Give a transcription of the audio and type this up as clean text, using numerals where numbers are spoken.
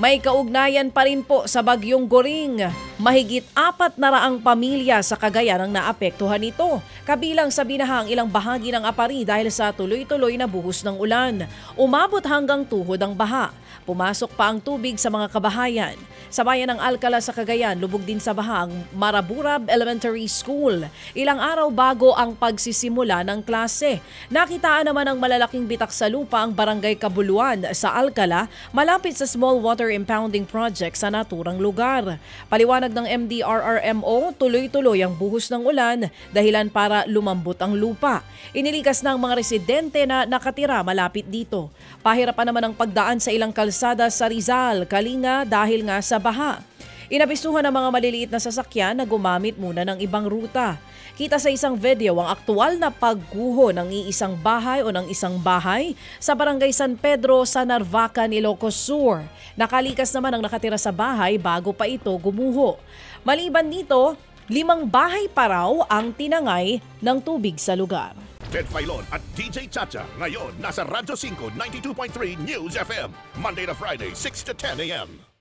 May kaugnayan pa rin po sa bagyong Goring. Mahigit 400 pamilya sa Cagayan ang naapektuhan nito. Kabilang sa binaha ang ilang bahagi ng Apari dahil sa tuloy-tuloy na buhos ng ulan. Umabot hanggang tuhod ang baha. Pumasok pa ang tubig sa mga kabahayan. Sa bayan ng Alcala sa Cagayan, lubog din sa baha ang Maraburab Elementary School. Ilang araw bago ang pagsisimula ng klase. Nakitaan naman ang malalaking bitak sa lupa ang Barangay Kabuluan sa Alcala, malapit sa Small Water Impounding Project sa naturang lugar. Paliwanag ng MDRRMO, tuloy-tuloy ang buhos ng ulan dahilan para lumambot ang lupa. Inilikas ng mga residente na nakatira malapit dito. Pahirapan naman ang pagdaan sa ilang kalsada sa Rizal, Kalinga dahil nga sa baha. Inabisuhan ng mga maliliit na sasakyan na gumamit muna ng ibang ruta. Kita sa isang video ang aktual na pagguho ng iisang bahay o ng isang bahay sa Barangay San Pedro sa Narvacan, Ilocos Sur. Nakalikas naman ang nakatira sa bahay bago pa ito gumuho. Maliban dito, 5 bahay pa raw ang tinangay ng tubig sa lugar. Ted Filon at DJ Chacha ngayon nasa Radyo 5 92.3 News FM Monday to Friday 6 to 10 a.m.